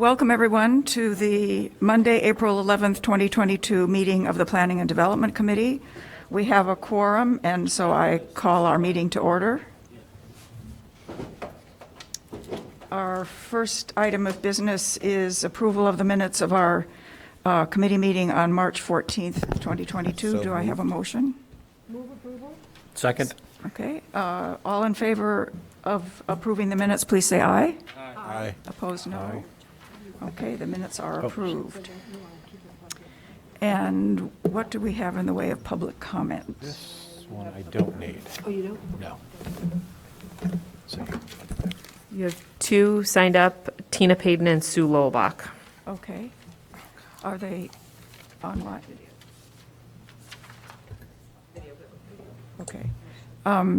Welcome, everyone, to the Monday, April 11th, 2022 meeting of the Planning and Development Committee. We have a quorum, and so I call our meeting to order. Our first item of business is approval of the minutes of our committee meeting on March 14th, 2022. Do I have a motion? Move approval? Second. Okay. All in favor of approving the minutes, please say aye. Aye. Opposed, no. Okay, the minutes are approved. And what do we have in the way of public comment? This one I don't need. Oh, you don't? No. So, You have two signed up, Tina Payton and Sue Lowbach. Okay. Are they online? Okay.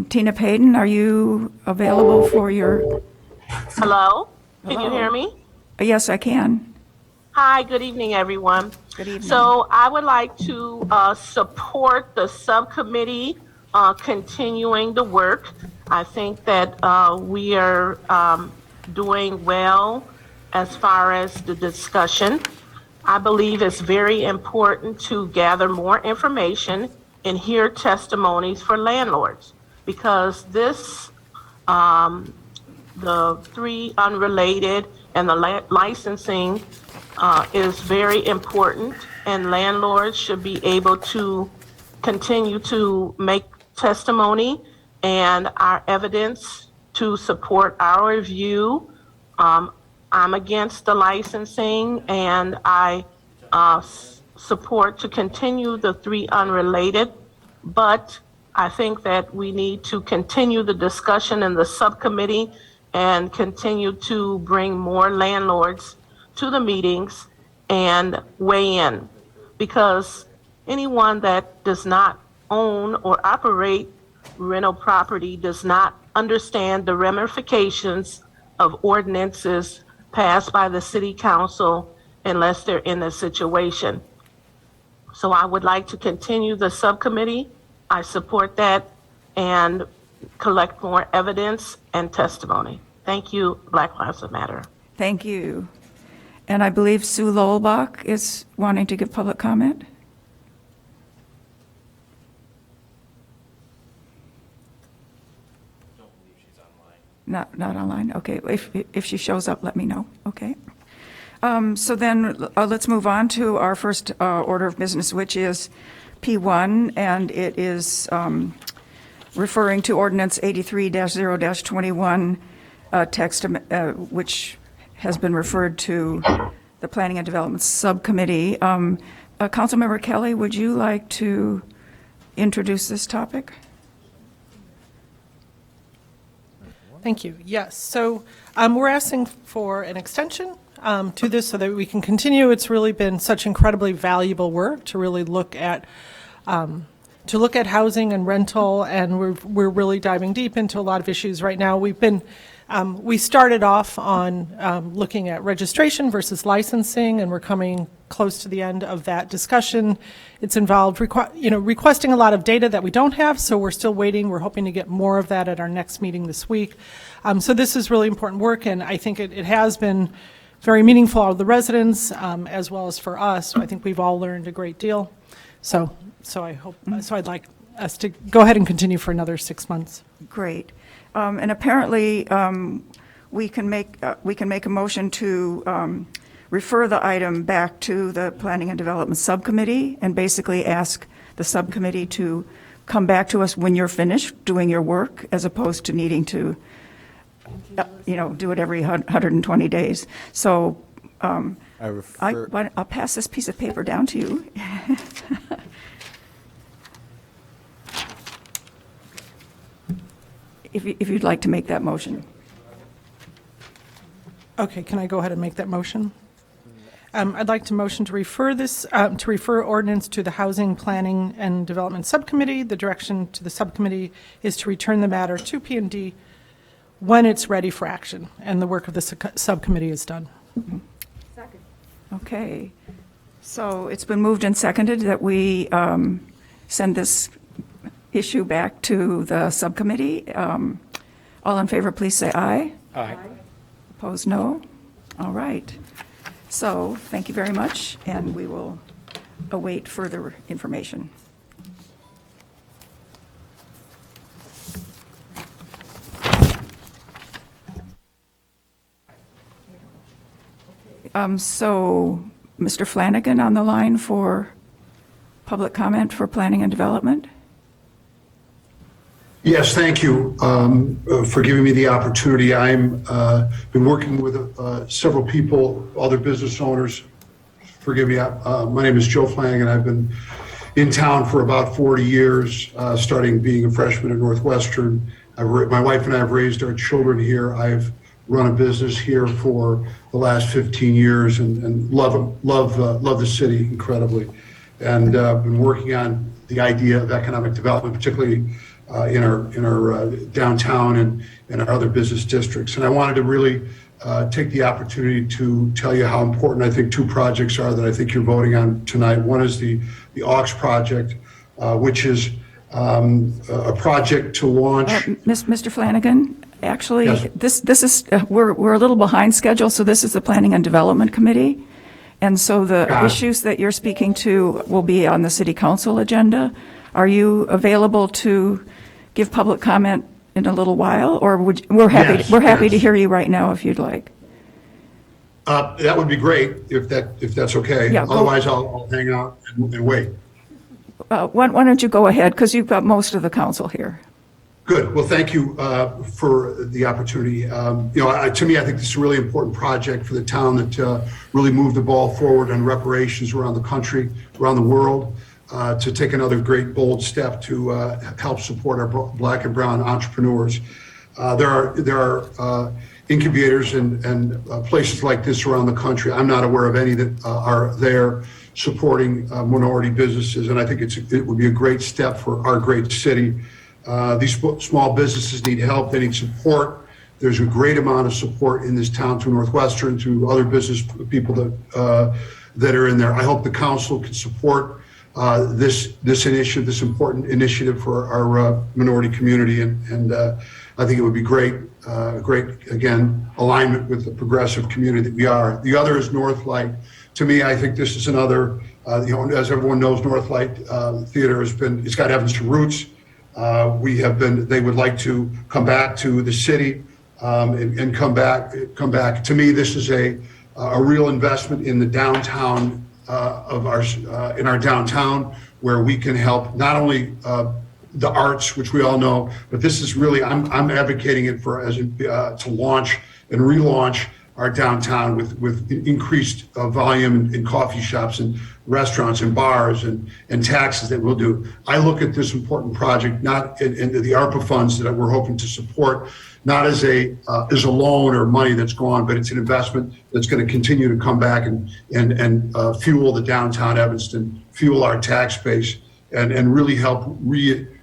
Tina Payton, are you available for your? Hello? Can Hello. you hear me? Yes, I can. Hi, good evening, everyone. Good evening. So I would like to support the subcommittee continuing the work. I think that we are doing well as far as the discussion. I believe it's very important to gather more information and hear testimonies for landlords, because this, the three unrelated and the licensing is very important, and landlords should be able to continue to make testimony and our evidence to support our review. I'm against the licensing, and I support to continue the three unrelated, but I think that we need to continue the discussion in the subcommittee and continue to bring more landlords to the meetings and weigh in, because anyone that does not own or operate rental property does not understand the ramifications of ordinances passed by the city council unless they're in a situation. So I would like to continue the subcommittee. I support that and collect more evidence and testimony. Thank you, Black Lives Matter. Thank you. And I believe Sue Lowbach is wanting to give public comment. Not online. Okay. If she shows up, let me know. Okay. So then let's move on to our first order of business, which is P1, and it is referring to Ordinance 83-0-21 text, which has been referred to the Planning and Development Subcommittee. Councilmember Kelly, would you like to introduce this topic? Thank you. Yes. So we're asking for an extension to this so that we can continue. It's really been such incredibly valuable work to really look at housing and rental, and we're really diving deep into a lot of issues right now. We started off on looking at registration versus licensing, and we're coming close to the end of that discussion. It's involved requesting a lot of data that we don't have, so we're still waiting. We're hoping to get more of that at our next meeting this week. So this is really important work, and I think it has been very meaningful for the residents as well as for us. I think we've all learned a great deal. So I'd like us to go ahead and continue for another 6 months. Great. And apparently, we can make a motion to refer the item back to the Planning and Development Subcommittee and basically ask the subcommittee to come back to us when you're finished doing your work, as opposed to needing to, do it every 120 days. So I'll pass this piece of paper down to you. If you'd like to make that motion. Okay, can I go ahead and make that motion? I'd like to motion to refer this, to refer ordinance to the Housing, Planning, and Development Subcommittee. The direction to the subcommittee is to return the matter to P&D when it's ready for action and the work of the subcommittee is done. Second. Okay. So it's been moved and seconded that we send this issue back to the subcommittee. All in favor, please say aye. Aye. Opposed, no? All right. So, thank you very much, and we will await further information. So, Mr. Flanagan on the line for public comment for planning and development? Yes, thank you for giving me the opportunity. I'm been working with several people, other business owners. Forgive me. My name is Joe Flanagan. I've been in town for about 40 years, starting being a freshman at Northwestern. My wife and I have raised our children here. I've run a business here for the last 15 years and love the city incredibly. And been working on the idea of economic development, particularly in our downtown and in our other business districts. And I wanted to really take the opportunity to tell you how important I think two projects are that I think you're voting on tonight. One is the AUX project, which is a project to launch. Mr. Flanagan, actually, Yes. this is, we're a little behind schedule, so this is the Planning and Development Committee. And so the Got it. issues that you're speaking to will be on the city council agenda. Are you available to give public comment in a little while, or we're happy Yes. to hear you right now if you'd like. That would be great if that's okay. Yeah, go- Otherwise, I'll hang out and wait. Why don't you go ahead, because you've got most of the council here. Good. Well, thank you for the opportunity. To me, I think this is a really important project for the town that really moved the ball forward on reparations around the country, around the world, to take another great bold step to help support our Black and brown entrepreneurs. There are incubators and places like this around the country. I'm not aware of any that are there supporting minority businesses, and I think it would be a great step for our great city. These small businesses need help. They need support. There's a great amount of support in this town through Northwestern, to other business people that are in there. I hope the council can support this initiative, this important initiative for our minority community, and I think it would be great again alignment with the progressive community that we are. The other is Northlight. To me, I think this is another. As everyone knows, Northlight Theater it's got Evanston roots. They would like to come back to the city and come back. To me, this is a real investment in the downtown in our downtown, where we can help not only the arts, which we all know, but this is really, I'm advocating it to launch and relaunch our downtown with increased volume in coffee shops and restaurants and bars and taxes that we'll do. I look at this important project not in the ARPA funds that we're hoping to support, not as a loan or money that's gone, but it's an investment that's going to continue to come back and fuel the downtown Evanston, fuel our tax base, and really help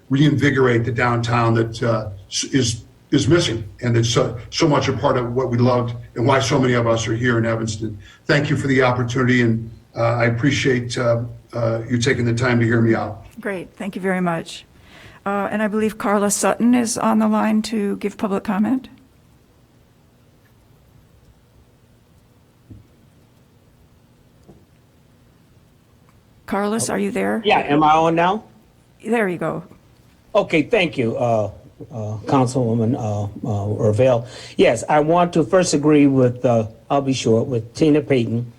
reinvigorate the downtown that is missing, and it's so much a part of what we loved and why so many of us are here in Evanston. Thank you for the opportunity, and I appreciate you taking the time to hear me out. Great, thank you very much. And I believe Carla Sutton is on the line to give public comment. Carlos, are you there? Yeah, am I on now? There you go. Okay, thank you, Councilwoman Ravel. Yes, I want to first agree with, I'll be short, with Tina Payton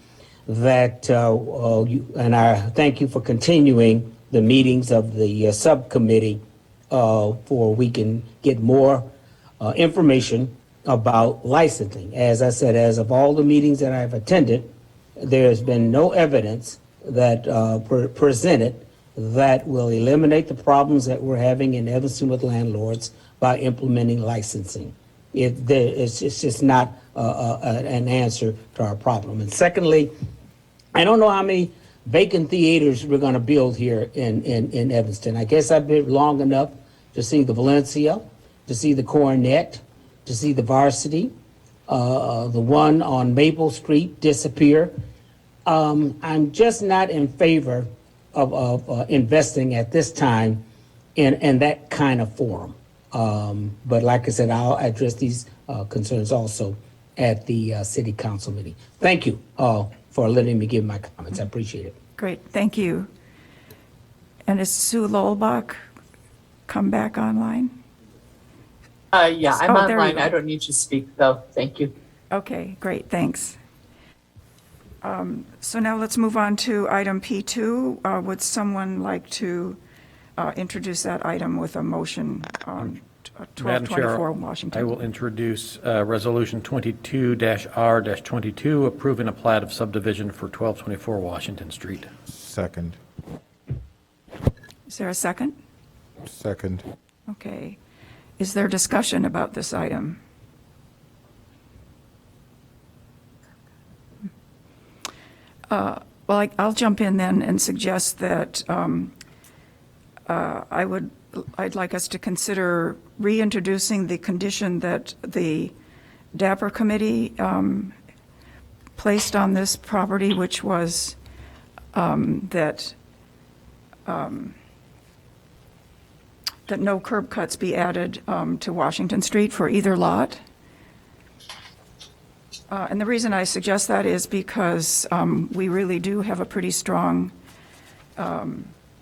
that, and I thank you for continuing the meetings of the subcommittee for we can get more information about licensing. As I said, as of all the meetings that I've attended, there's been no evidence that presented that will eliminate the problems that we're having in Evanston with landlords by implementing licensing. It's just not an answer to our problem. And secondly, I don't know how many vacant theaters we're going to build here in Evanston. I guess I've been long enough to see the Valencia, to see the Coronet, to see the Varsity, the one on Maple Street disappear. I'm just not in favor of investing at this time in that kind of forum. But like I said, I'll address these concerns also at the city council meeting. Thank you all for letting me give my comments. I appreciate it. Great, thank you. And is Sue Lolbach come back online? Yeah, I'm Oh, there you online. go. I don't need to speak, though. Thank you. Okay, great, thanks. So now let's move on to item P2. Would someone like to introduce that item with a motion on Madam Chair, 1224 Washington? I will introduce Resolution 22-R-22, approving a plat of subdivision for 1224 Washington Street. Second. Is there a second? Second. Okay. Is there discussion about this item? Well, I'll jump in then and suggest that I'd like us to consider reintroducing the condition that the DAPR committee placed on this property, which was that no curb cuts be added to Washington Street for either lot. And the reason I suggest that is because we really do have a pretty strong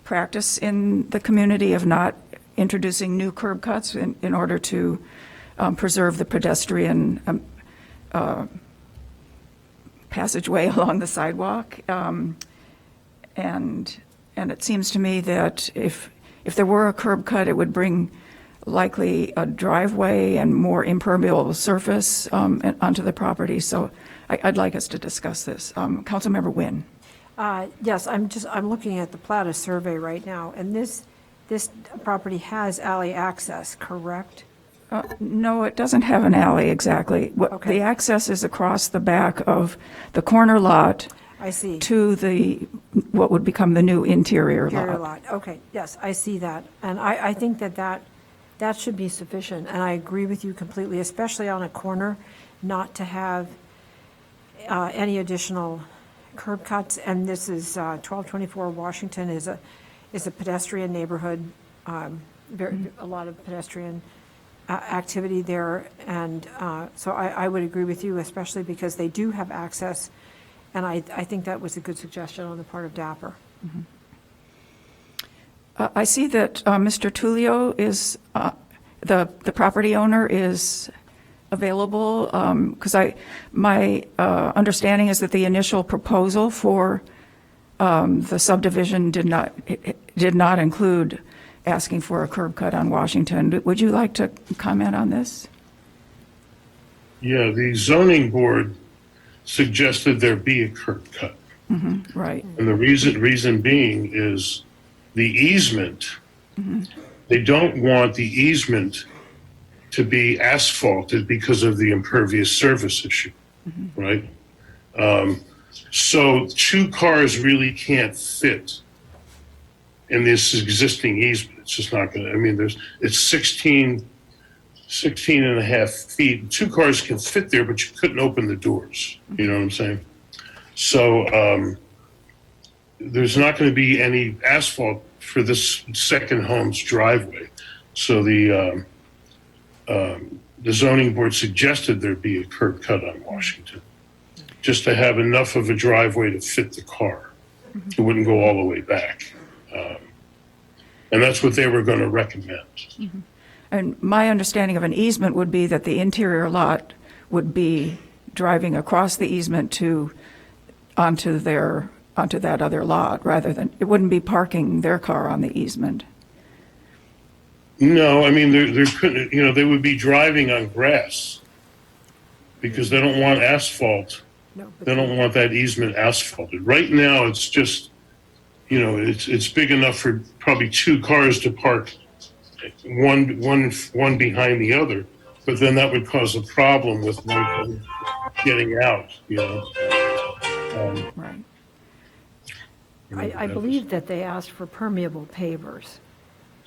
practice in the community of not introducing new curb cuts in order to preserve the pedestrian passageway along the sidewalk. And it seems to me that if there were a curb cut, it would bring likely a driveway and more impermeable surface onto the property. So I'd like us to discuss this. Councilmember Nguyen. Yes, I'm looking at the Plata survey right now, and this property has alley access, correct? No, it doesn't have an alley exactly. Okay. The access is across the back of the corner lot I see. to what would become the new interior Interior lot. lot, okay, yes, I see that. And I think that should be sufficient, and I agree with you completely, especially on a corner, not to have any additional curb cuts. And this is 1224 Washington is a pedestrian neighborhood, a lot of pedestrian activity there. And so I would agree with you, especially because they do have access, and I think that was a good suggestion on the part of DAPR. I see that Mr. Tullio is, the property owner is available, because my understanding is that the initial proposal for the subdivision did not include asking for a curb cut on Washington. Would you like to comment on this? Yeah, the zoning board suggested there be a curb cut. Right. And the reason being is the easement, they don't want the easement to be asphalted because of the impervious surface issue, right? So 2 cars really can't fit in this existing easement. It's just not gonna, I mean, it's 16 and a half feet. 2 cars can fit there, but you couldn't open the doors. You know what I'm saying? So there's not going to be any asphalt for this second home's driveway. So the zoning board suggested there be a curb cut on Washington, just to have enough of a driveway to fit the car. It wouldn't go all the way back. And that's what they were going to recommend. And my understanding of an easement would be that the interior lot would be driving across the easement onto that other lot, rather than, it wouldn't be parking their car on the easement. No, I mean, there couldn't, they would be driving on grass because they don't want asphalt. No, but They don't want that easement asphalted. Right now, it's just, it's big enough for probably 2 cars to park one behind the other, but then that would cause a problem with one getting out, Right. I believe that they asked for permeable pavers,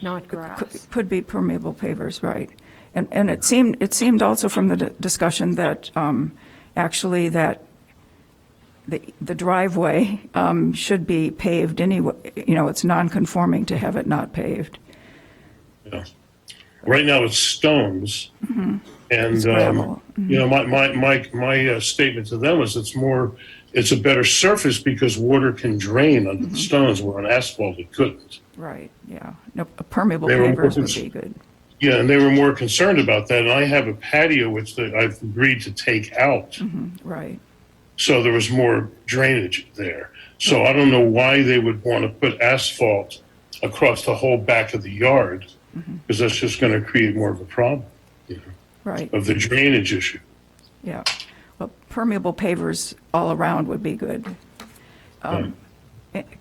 not grass. Could be permeable pavers, right. And it seemed also from the discussion that actually that the driveway should be paved anyway. It's non-conforming to have it not paved. Yeah. Right now it's stones. And, gravel. you know, my statement to them is it's a better surface because water can drain under the stones where on asphalt it couldn't. Right, yeah. No, permeable They were pavers more would be good. Yeah, and they were more concerned about that. And I have a patio which I've agreed to take out. Right, So there was more drainage there. So I don't know why they would want to put asphalt across the whole back of the yard, because that's just going to create more of a problem, you know, right, of the drainage issue. yeah. Well, permeable pavers all around would be good.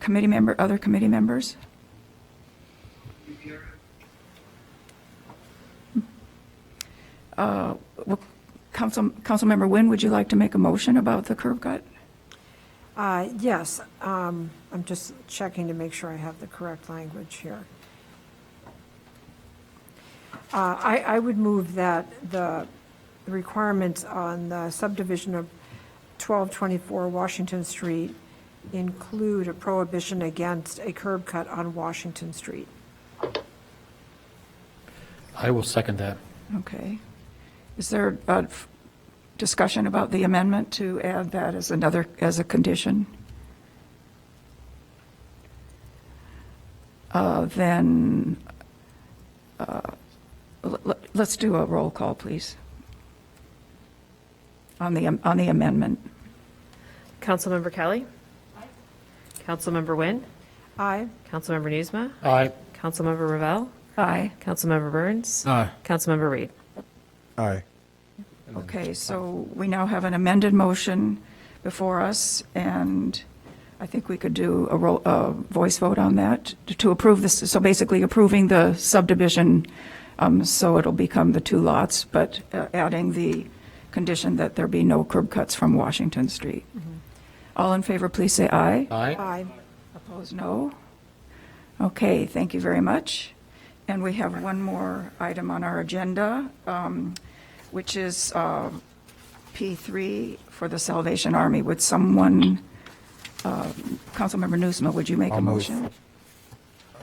Committee member, other committee members? Well, Councilmember Nguyen, would you like to make a motion about the curb cut? Yes, I'm just checking to make sure I have the correct language here. I would move that the requirements on the subdivision of 1224 Washington Street include a prohibition against a curb cut on Washington Street. I will second that. Okay. Is there a discussion about the amendment to add that as a condition? Then let's do a roll call, please, on the amendment. Councilmember Kelly? Councilmember Nguyen? Aye. Councilmember Nusma? Aye. Councilmember Ravel? Aye. Councilmember Burns? Aye. Councilmember Reed? Aye. Okay, so we now have an amended motion before us, and I think we could do a voice vote on that to approve this. So basically approving the subdivision, so it'll become the two lots, but adding the condition that there be no curb cuts from Washington Street. All in favor, please say aye. Aye. Aye. Opposed, no. Okay, thank you very much. And we have one more item on our agenda, which is P3 for the Salvation Army. Would someone, Councilmember Nusma, would you make a I'll move. motion?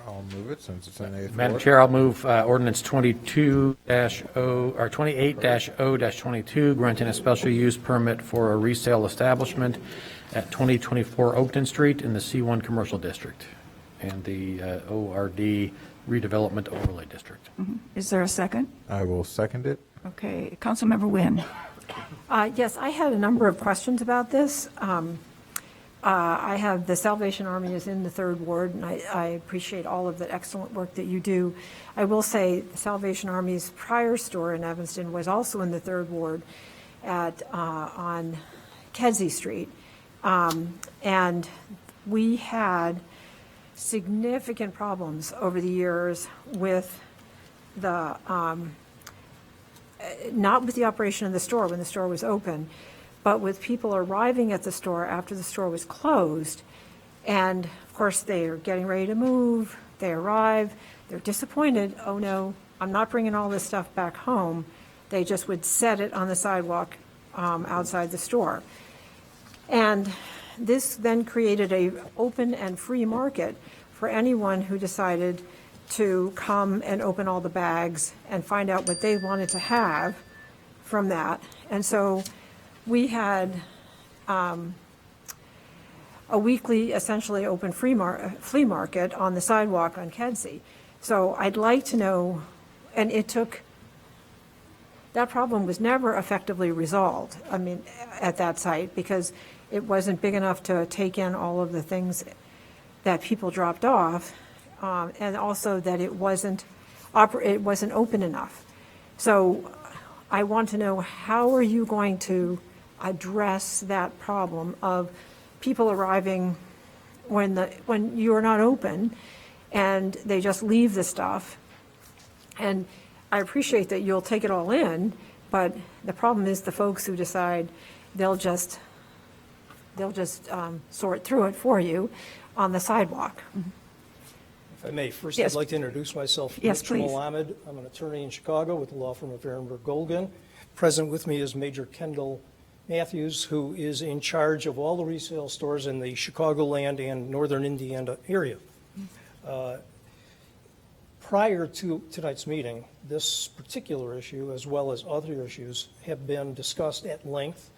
I'll move it since it's an eighth Madam ward. Chair, I'll move ordinance 28-0-22, granting a special use permit for a resale establishment at 2024 Oakton Street in the C1 Commercial District and the ORD Redevelopment Overlay District. Is there a second? I will second it. Okay, Councilmember Nguyen. Yes, I had a number of questions about this. I have the Salvation Army is in the Third Ward, and I appreciate all of the excellent work that you do. I will say the Salvation Army's prior store in Evanston was also in the Third Ward on Kedzie Street. And we had significant problems over the years with the, not with the operation of the store when the store was open, but with people arriving at the store after the store was closed. And of course, they are getting ready to move, they arrive, they're disappointed, oh no, I'm not bringing all this stuff back home. They just would set it on the sidewalk outside the store. And this then created an open and free market for anyone who decided to come and open all the bags and find out what they wanted to have from that. And so we had a weekly, essentially open flea market on the sidewalk on Kedzie. So I'd like to know, and that problem was never effectively resolved, I mean, at that site, because it wasn't big enough to take in all of the things that people dropped off, and also that it wasn't open enough. So I want to know, how are you going to address that problem of people arriving when you are not open and they just leave the stuff? And I appreciate that you'll take it all in, but the problem is the folks who decide they'll just sort through it for you on the sidewalk. If I may, first Yes. I'd like to introduce myself. Yes, Mitch please. Mohammed. I'm an attorney in Chicago with the law firm of Ehrenberg Golgan. Present with me is Major Kendall Matthews, who is in charge of all the resale stores in the Chicagoland and northern Indiana area. Prior to tonight's meeting, this particular issue, as well as other issues, have been discussed at length,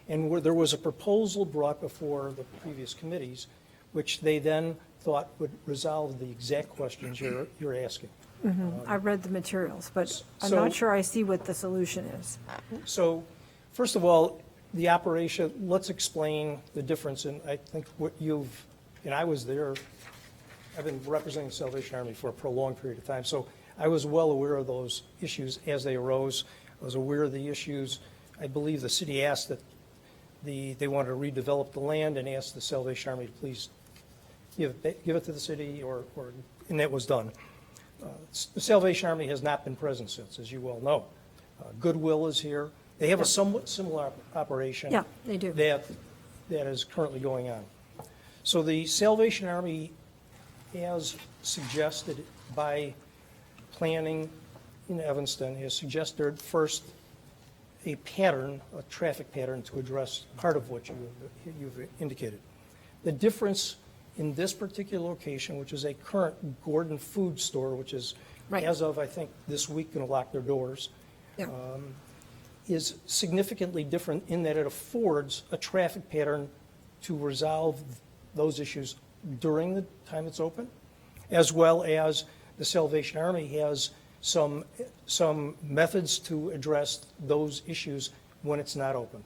and where there was a proposal brought before the previous committees, which they then thought would resolve the exact questions you're asking. I read the materials, but I'm So- not sure I see what the solution is. So, first of all, the operation, let's explain the difference in, I think, what you've, and I was there, I've been representing the Salvation Army for a prolonged period of time, so I was well aware of those issues as they arose. I was aware of the issues. I believe the city asked that they wanted to redevelop the land and asked the Salvation Army to please give it to the city, and that was done. The Salvation Army has not been present since, as you well know. Goodwill is here. They have a somewhat similar operation. Yeah, they do. That is currently going on. So the Salvation Army, as suggested by planning in Evanston, has suggested first a pattern, a traffic pattern to address part of what you've indicated. The difference in this particular location, which is a current Gordon food store, which is, Right. as of, I think, this week, going to lock their doors, Yeah. is significantly different in that it affords a traffic pattern to resolve those issues during the time it's open, as well as the Salvation Army has some methods to address those issues when it's not open.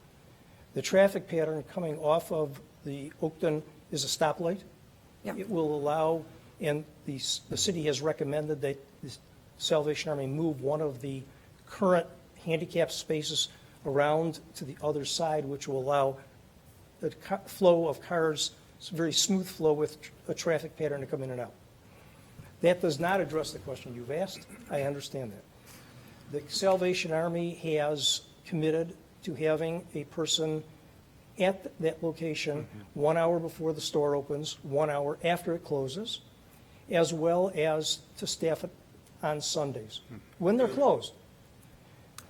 The traffic pattern coming off of the Oakton is a stoplight. Yep. It will allow, and the city has recommended that the Salvation Army move one of the current handicap spaces around to the other side, which will allow the flow of cars, it's a very smooth flow with a traffic pattern to come in and out. That does not address the question you've asked. I understand that. The Salvation Army has committed to having a person at that location 1 hour before the store opens, 1 hour after it closes, as well as to staff it on Sundays, when they're closed.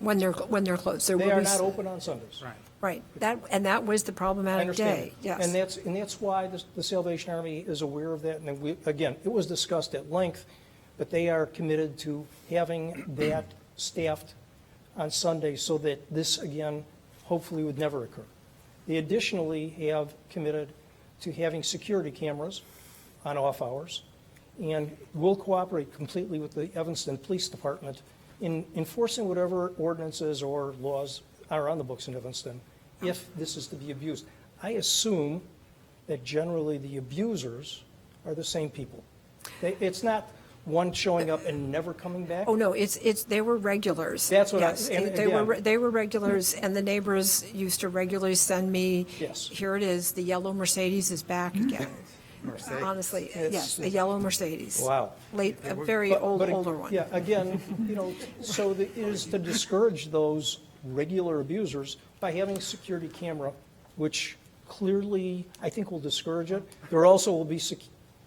When they're closed. There They will are be not open on Sundays. Right, that was the I problematic understand. day, yes. And that's why the Salvation Army is aware of that, and again, it was discussed at length, but they are committed to having that staffed on Sundays so that this, again, hopefully would never occur. They additionally have committed to having security cameras on off hours, and will cooperate completely with the Evanston Police Department in enforcing whatever ordinances or laws are on the books in Evanston, if this is to be abused. I assume that generally the abusers are the same people. It's not one showing up and never coming back. Oh, no, they were regulars. That's what Yes, and they were regulars, and the neighbors used to regularly send me, Yes. here it is, the yellow Mercedes is back again. Honestly, yes, a yellow Mercedes. Wow. A very But- older one. Yeah, again, so it is to discourage those regular abusers by having a security camera, which clearly, I think, will discourage it. There also will be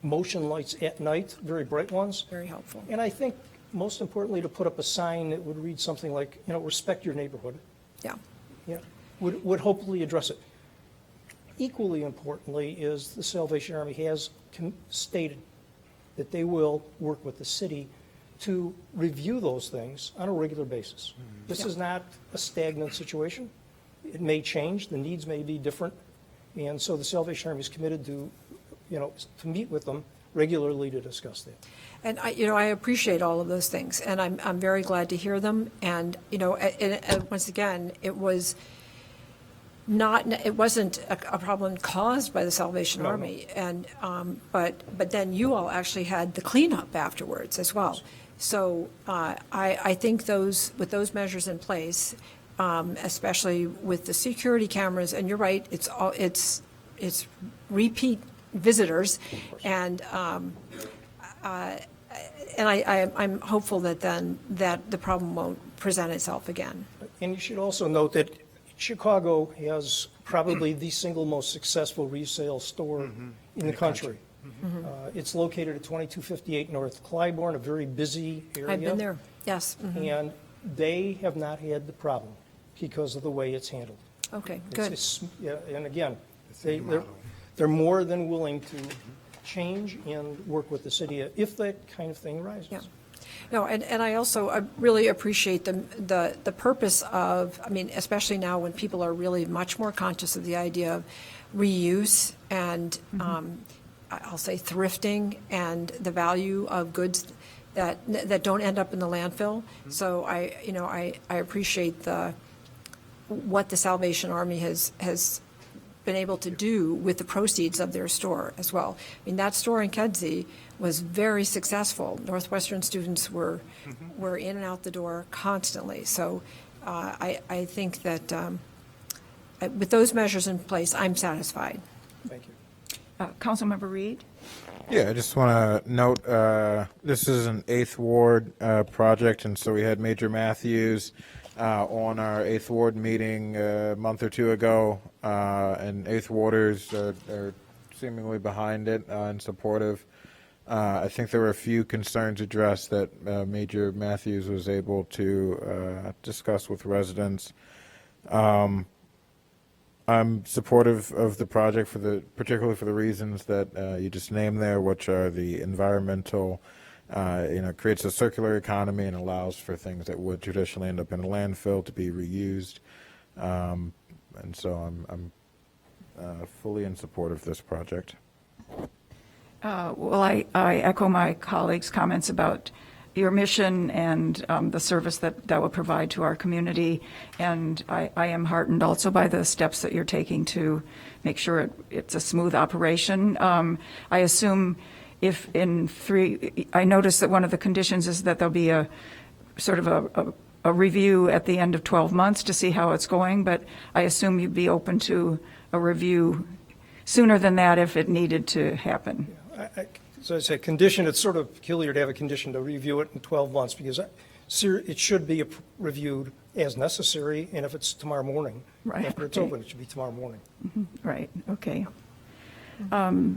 motion lights at night, very bright ones. Very helpful. And I think, most importantly, to put up a sign that would read something like, respect your neighborhood, Yeah, would hopefully address it. Equally importantly is the Salvation Army has stated that they will work with the city to review those things on a regular basis. This is not a stagnant situation. It may change, the needs may be different, and so the Salvation Army is committed to meet with them regularly to discuss that. and I appreciate all of those things, and I'm very glad to hear them, and, and once again, it wasn't a problem caused by the Salvation Army, and, but then you all actually had the cleanup afterwards as well. So I think with those measures in place, especially with the security cameras, and you're right, it's repeat visitors, and I'm hopeful that the problem won't present itself again. And you should also note that Chicago has probably the single most successful resale store in the country. It's located at 2258 North Clybourne, a very busy area. I've been there, yes. And they have not had the problem because of the way it's handled. Okay, good. And again, they're more than willing to change and work with the city if that kind of thing arises. Yeah. No, and I also really appreciate the purpose of, I mean, especially now when people are really much more conscious of the idea of reuse and, I'll say thrifting, and the value of goods that don't end up in the landfill. So I appreciate what the Salvation Army has been able to do with the proceeds of their store as well. I mean, that store in Kedzie was very successful. Northwestern students were in and out the door constantly. So I think that with those measures in place, I'm satisfied. Thank you. Councilmember Reed? Yeah, I just want to note, this is an 8th Ward project, and so we had Major Matthews on our 8th Ward meeting a month or two ago, and 8th Warders are seemingly behind it and supportive. I think there were a few concerns addressed that Major Matthews was able to discuss with residents. I'm supportive of the project particularly for the reasons that you just named there, which are the environmental, creates a circular economy and allows for things that would traditionally end up in a landfill to be reused. And so I'm fully in support of this project. Well, I echo my colleagues' comments about your mission and the service that will provide to our community. And I am heartened also by the steps that you're taking to make sure it's a smooth operation. I assume I noticed that one of the conditions is that there'll be a sort of a review at the end of 12 months to see how it's going, but I assume you'd be open to a review sooner than that if it needed to happen. So it's a condition, it's sort of peculiar to have a condition to review it in 12 months, because it should be reviewed as necessary, and if it's tomorrow morning, Right, after it's okay. open, it should be tomorrow morning. Right, okay.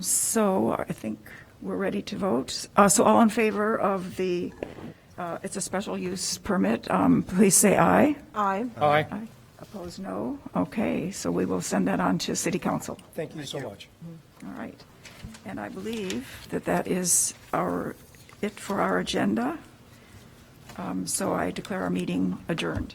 So I think we're ready to vote. So all in favor of it's a special use permit, please say aye. Aye. Aye. Opposed, no. Okay, so we will send that on to City Council. Thank you so much. All right. And I believe that is it for our agenda. So I declare our meeting adjourned.